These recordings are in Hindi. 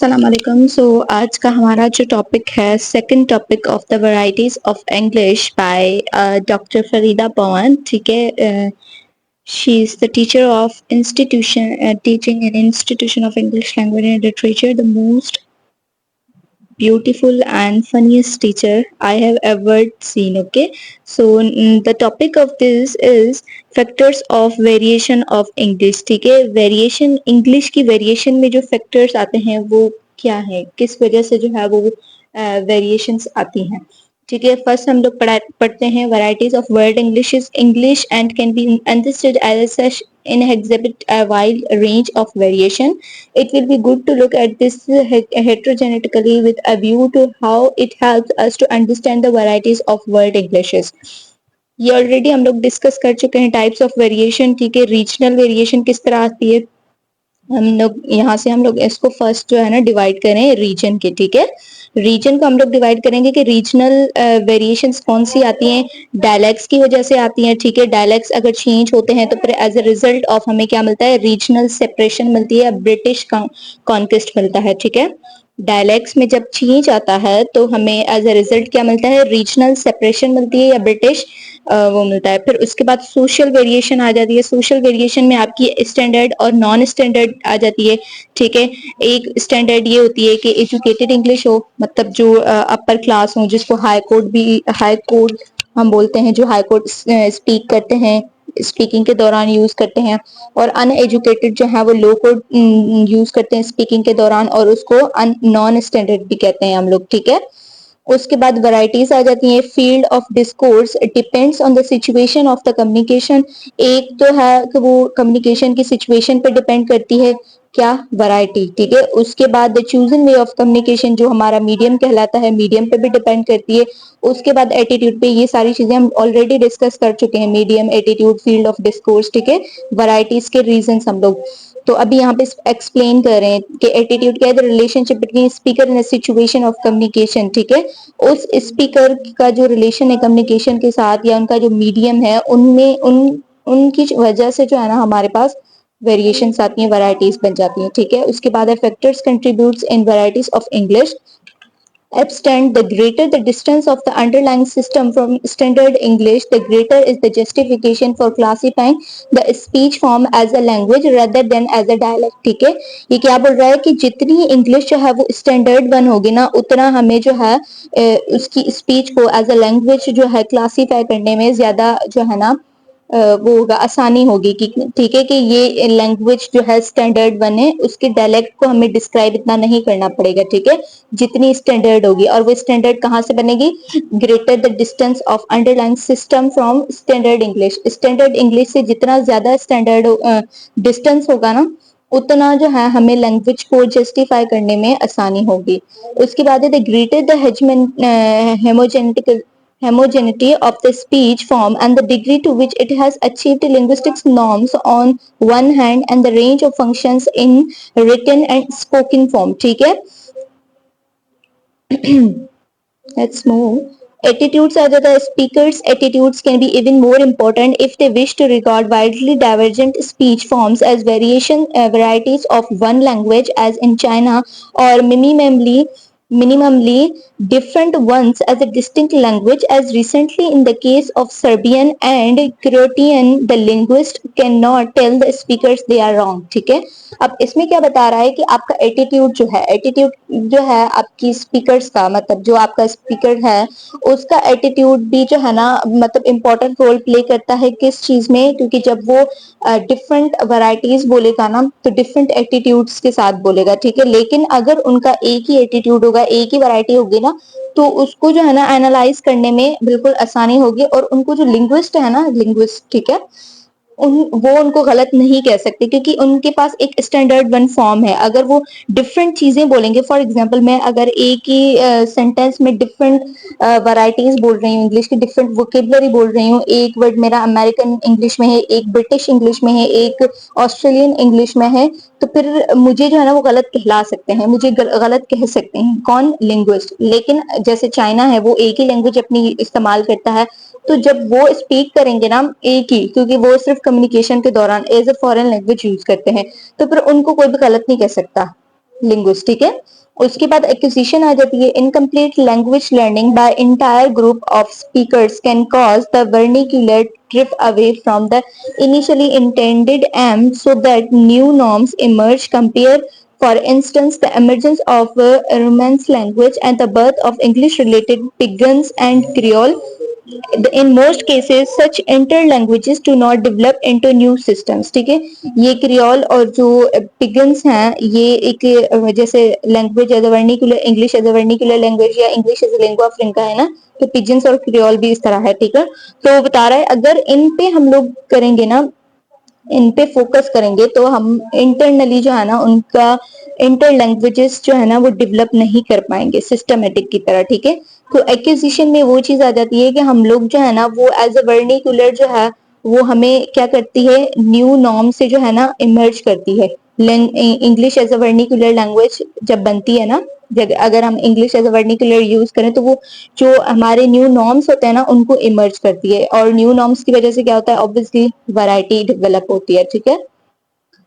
अस्सलाम वालेकुम। आज का हमारा जो टॉपिक है second topic of the varieties of English by doctor Farida Pawan. ठीक है, she is the teacher of institution teaching in institution of English language and literature, the most beautiful and funniest teacher I have ever seen. Okay, so the topic of this is factors of variation of English. ठीक है, वेरिएशन इंग्लिश की वेरिएशन में जो फैक्टर्स आते हैं वो क्या है, किस वजह से जो है वो वेरिएशंस आती हैं। ठीक है, फर्स्ट हम लोग पढ़ते हैं varieties of word English and can be understood as such in exhibit a wide range of variation. It will be good to look at this heterogeneity with a view to how it helps us to understand the varieties of word Englishes. ये ऑलरेडी हम लोग डिस्कस कर चुके हैं टाइप्स ऑफ वेरिएशन। ठीक है, रीजनल वेरिएशन किस तरह आती है, हम लोग यहाँ से हम लोग इसको फर्स्ट जो है ना डिवाइड करें रीजन के। ठीक है, रीजन को हम लोग डिवाइड करेंगे कि रीजनल वेरिएशंस कौन सी आती हैं, डायलेक्ट्स की वजह से आती हैं। ठीक है, डायलेक्ट्स अगर चेंज होते हैं तो फिर एज अ रिजल्ट ऑफ हमें क्या मिलता है, रीजनल सेपरेशन मिलती है, ब्रिटिश कॉन्क्वेस्ट मिलता है। ठीक है, डायलेक्ट्स में जब चेंज आता है तो हमें एज अ रिजल्ट क्या मिलता है, रीजनल सेपरेशन मिलती है या ब्रिटिश वो मिलता है। फिर उसके बाद सोशल वेरिएशन आ जाती है। सोशल वेरिएशन में आपकी स्टैंडर्ड और नॉन स्टैंडर्ड आ जाती है। ठीक है, एक स्टैंडर्ड ये होती है कि एजुकेटेड इंग्लिश हो, मतलब जो अपर क्लास हो, जिसको हाई कोर्ट हम बोलते हैं, जो हाई कोर्ट स्पीक करते हैं, स्पीकिंग के दौरान यूज करते हैं, और अनएजुकेटेड जो है वो लो कोड यूज करते हैं स्पीकिंग के दौरान, और उसको नॉन स्टैंडर्ड भी कहते हैं हम लोग। ठीक है, उसके बाद वैरायटीज आ जाती हैं। Field of discourse depends on the situation of the communication. एक तो है कि वो कम्युनिकेशन की सिचुएशन पे डिपेंड करती है क्या, वैरायटी। ठीक है, उसके बाद the chosen way of communication, जो हमारा मीडियम कहलाता है, मीडियम पे भी डिपेंड करती है। उसके बाद एटीट्यूड पे, ये सारी चीजें हम ऑलरेडी डिस्कस कर चुके हैं, medium, attitude, field of discourse. ठीक है, वैरायटीज के रीजंस हम लोग तो अभी यहाँ पे एक्सप्लेन कर रहे हैं कि एटीट्यूड क्या है, the relationship between speaker in situation of communication. ठीक है, उस स्पीकर का जो रिलेशन है कम्युनिकेशन के साथ या उनका जो मीडियम है, उनमें उनकी वजह से जो है ना हमारे पास वेरिएशंस आती हैं, वैरायटीज बन जाती हैं। ठीक है, उसके बाद है factors contributes in varieties of English extent, the greater the distance of the underlying system from standard English, the greater is the justification for classifying the speech form as a language rather than as a dialect. ठीक है, ये क्या बोल रहा है कि जितनी इंग्लिश जो है वो स्टैंडर्ड वन होगी ना, उतना हमें जो है उसकी स्पीच को एज अ लैंग्वेज जो है क्लासीफाई करने में ज्यादा जो है ना वो होगा, आसानी होगी कि ठीक है कि ये लैंग्वेज जो है स्टैंडर्ड वन है, उसके डायलेक्ट को हमें डिस्क्राइब इतना नहीं करना पड़ेगा। ठीक है, जितनी स्टैंडर्ड होगी, और वो स्टैंडर्ड कहाँ से बनेगी, greater the distance of underlying system from standard English. Standard English से जितना ज्यादा स्टैंडर्ड डिस्टेंस होगा ना, उतना जो है हमें लैंग्वेज को जस्टिफाई करने में आसानी होगी। उसके बाद है the greater the homogeneity of the speech form and the degree to which it has achieved linguistic norms on one hand and the range of functions in written and spoken form. ठीक है, let's move. Attitudes are the speakers' attitudes can be even more important if they wish to regard widely divergent speech forms as varieties of one language, as in China, or minimally different ones as a distinct language, as recently in the case of Serbian and Croatian, the linguist cannot tell the speakers they are wrong. ठीक है, अब इसमें क्या बता रहा है कि आपका एटीट्यूड जो है आपकी स्पीकर्स का, मतलब जो आपका स्पीकर है उसका एटीट्यूड भी जो है ना, मतलब इम्पोर्टेंट रोल प्ले करता है किस चीज में, क्योंकि जब वो डिफरेंट वैरायटीज बोलेगा ना तो डिफरेंट एटीट्यूड्स के साथ बोलेगा। ठीक है, लेकिन अगर उनका एक ही एटीट्यूड होगा, एक ही वैरायटी होगी ना, तो उसको जो है ना एनालाइज करने में बिल्कुल आसानी होगी, और उनको जो लिंग्विस्ट है ना, लिंग्विस्ट, ठीक है, वो उनको गलत नहीं कह सकते, क्योंकि उनके पास एक स्टैंडर्ड वन फॉर्म है। अगर वो डिफरेंट चीजें बोलेंगे, फॉर एग्जांपल मैं अगर एक ही सेंटेंस में डिफरेंट वैरायटीज बोल रही हूँ, इंग्लिश की डिफरेंट वोकेबलरी बोल रही हूँ, एक वर्ड मेरा अमेरिकन इंग्लिश में है, एक ब्रिटिश इंग्लिश में है, एक ऑस्ट्रेलियन इंग्लिश में है, तो फिर मुझे जो है ना वो गलत कहला सकते हैं, मुझे गलत कह सकते हैं, कौन, लिंग्विस्ट। लेकिन जैसे चाइना है, वो एक ही लैंग्वेज अपनी इस्तेमाल करता है, तो जब वो स्पीक करेंगे ना एक ही, क्योंकि वो सिर्फ कम्युनिकेशन के दौरान as a foreign language use करते हैं, तो फिर उनको कोई भी गलत नहीं कह सकता। लिंग्विस्ट, ठीक है। उसके बाद एक्विजिशन आ जाती है। Incomplete language learning by entire group of speakers can cause the vernacular drift away from the initially intended aim so that new norms emerge. Compare, for instance, the emergence of Romance language and the birth of English-related pidgins and Creole. In most cases such inter-languages do not develop into new systems, ठीक है। ये क्रियोल और जो पिगन्स हैं ये एक जैसे language as a vernacular, English as a vernacular language या English as a lingua franca है ना, तो पिजन्स और क्रियोल भी इस तरह है, ठीक है। तो वो बता रहा है अगर इन पे हम लोग करेंगे ना, इन पे फोकस करेंगे तो हम इंटरनली जो है ना उनका इंटर लैंग्वेजेस जो है ना वो डेवलप नहीं कर पाएंगे सिस्टमेटिक की तरह, ठीक है। तो एक्विजिशन में वो चीज आ जाती है कि हम लोग जो है ना वो एज अ वर्निकुलर जो है वो हमें क्या करती है, न्यू नॉर्म से जो है ना इमर्ज करती है। English as a vernacular language जब बनती है ना, अगर हम English as a vernacular use करें तो वो जो हमारे न्यू नॉर्म्स होते हैं ना उनको इमर्ज करती है, और न्यू नॉर्म्स की वजह से क्या होता है, ऑब्वियसली वैरायटी डेवलप होती है, ठीक है।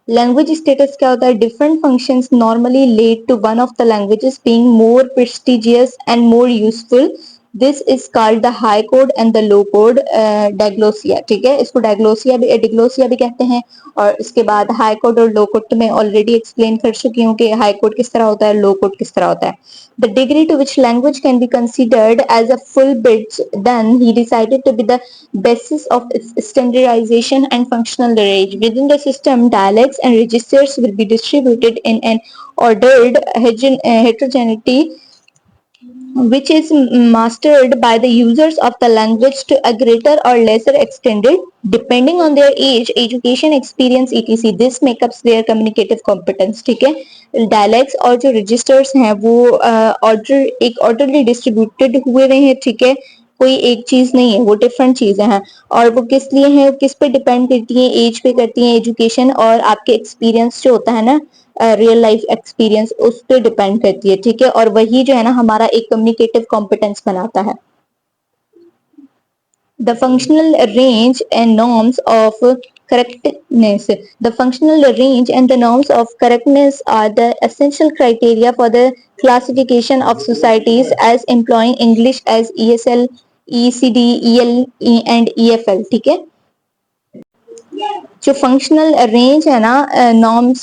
लैंग्वेज स्टेटस क्या होता है, different functions normally lead to one of the languages being more prestigious and more useful. This is called the high code and the low code diglossia, ठीक है। इसको डायग्लोसिया भी डिग्लोसिया भी कहते हैं। और इसके बाद हाई कोड और लो कोड तो मैं ऑलरेडी एक्सप्लेन कर चुकी हूँ कि हाई कोड किस तरह होता है, लो कोड किस तरह होता है। The degree to which language can be considered as a full bridge, then he decided to be the basis of its standardization and functional range. Within the system, dialects and registers will be distributed in an ordered heterogeneity which is mastered by the users of the language to a greater or lesser extent depending on their age, education, experience, etc. This makes up their communicative competence, ठीक है। डायलेक्ट्स और जो रजिस्टर्स हैं वो ऑर्डर एक ऑर्डरली डिस्ट्रीब्यूटेड हुए हुए हैं, ठीक है। कोई एक चीज नहीं है, वो डिफरेंट चीजें हैं। और वो किस लिए हैं, किस पे डिपेंड करती हैं, एज पे करती हैं, एजुकेशन और आपके एक्सपीरियंस जो होता है ना, रियल लाइफ एक्सपीरियंस, उस पर डिपेंड करती है, ठीक है। और वही जो है ना हमारा एक कम्युनिकेटिव कॉम्पिटेंस बनाता है। The functional range and norms of correctness. The functional range and the norms of correctness are the essential criteria for the classification of societies as employing English as ESL, ECD, EL and EFL, ठीक है। जो फंक्शनल रेंज है ना नॉर्म्स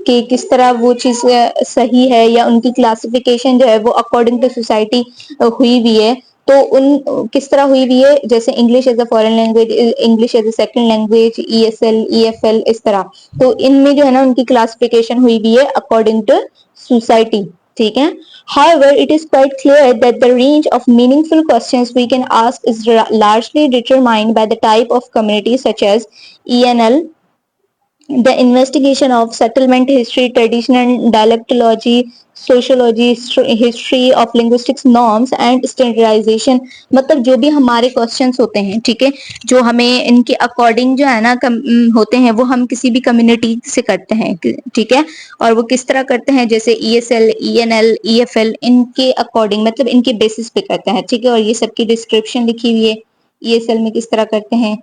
के, किस तरह वो चीज सही है या उनकी क्लासिफिकेशन जो है वो अकॉर्डिंग टू सोसाइटी हुई हुई है, तो उन किस तरह हुई हुई है, जैसे English as a foreign language, English as a second language, ESL, EFL, इस तरह। तो इनमें जो है ना उनकी क्लासिफिकेशन हुई हुई है अकॉर्डिंग टू सोसाइटी, ठीक है। However, it is quite clear that the range of meaningful questions we can ask is largely determined by the type of community, such as ENL, the investigation of settlement history, traditional dialectology, sociology, history of linguistics, norms and standardization। मतलब जो भी हमारे क्वेश्चंस होते हैं, ठीक है, जो हमें इनके अकॉर्डिंग जो है ना होते हैं, वो हम किसी भी कम्युनिटी से करते हैं, ठीक है। और वो किस तरह करते हैं, जैसे ईएसएल, ईएनएल, ईएफएल, इनके अकॉर्डिंग मतलब इनके बेसिस पे करते हैं, ठीक है। और ये सबकी डिस्क्रिप्शन लिखी हुई है, ईएसएल में किस तरह करते हैं।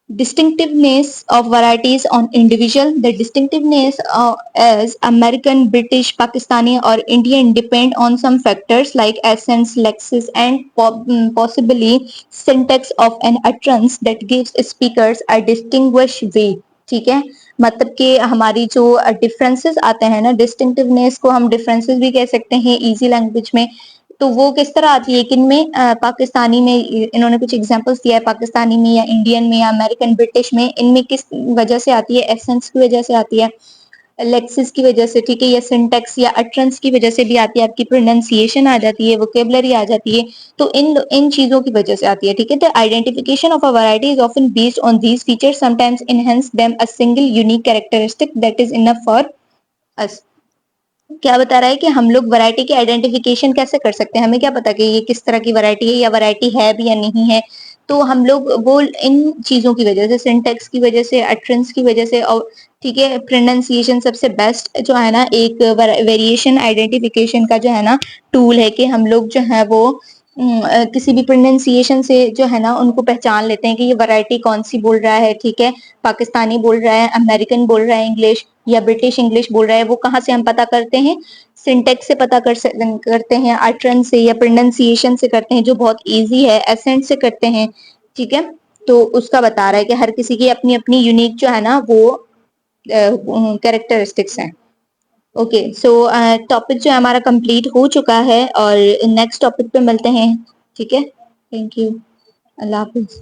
Distinctiveness of varieties on individual. The distinctiveness as American, British, Pakistani or Indian depend on some factors like accents, lexis and possibly syntax of an utterance that gives speakers a distinguished way, ठीक है। मतलब कि हमारी जो डिफरेंसेस आते हैं ना, डिस्टिंक्टिवनेस को हम डिफरेंसेस भी कह सकते हैं इजी लैंग्वेज में। तो वो किस तरह आती है, किनमें, पाकिस्तानी में, इन्होंने कुछ एग्जांपल्स दिया है, पाकिस्तानी में या इंडियन में या अमेरिकन ब्रिटिश में, इनमें किस वजह से आती है, एसेंस की वजह से आती है, लेक्सिस की वजह से, ठीक है, या सिंटेक्स या अटरेंस की वजह से भी आती है, आपकी प्रोनाउंसिएशन आ जाती है, वोकेबलरी आ जाती है। तो इन चीजों की वजह से आती है, ठीक है। The identification of a variety is often based on these features, sometimes enhance them a single unique characteristic that is enough for us. क्या बता रहा है कि हम लोग वैरायटी की आइडेंटिफिकेशन कैसे कर सकते हैं, हमें क्या पता कि ये किस तरह की वैरायटी है या वैरायटी है भी या नहीं है। तो हम लोग वो इन चीजों की वजह से, सिंटेक्स की वजह से, अटरेंस की वजह से, और ठीक है, प्रोनाउंसिएशन सबसे बेस्ट जो है ना एक वेरिएशन आइडेंटिफिकेशन का जो है ना टूल है कि हम लोग जो है वो किसी भी प्रोनाउंसिएशन से जो है ना उनको पहचान लेते हैं कि ये वैरायटी कौन सी बोल रहा है, ठीक है, पाकिस्तानी बोल रहा है, अमेरिकन बोल रहा है इंग्लिश, या ब्रिटिश इंग्लिश बोल रहा है। वो कहाँ से हम पता करते हैं? सिंटेक्स से पता करते हैं, अटरेंस से या प्रोनाउंसिएशन से करते हैं, जो बहुत इजी है, एसेंट से करते हैं, ठीक है। तो उसका बता रहा है कि हर किसी की अपनी अपनी यूनिक जो है ना वो कैरेक्टरिस्टिक्स हैं। ओके, सो टॉपिक जो है हमारा कंप्लीट हो चुका है और नेक्स्ट टॉपिक पे मिलते हैं, ठीक है। Thank you, Allah Hafiz.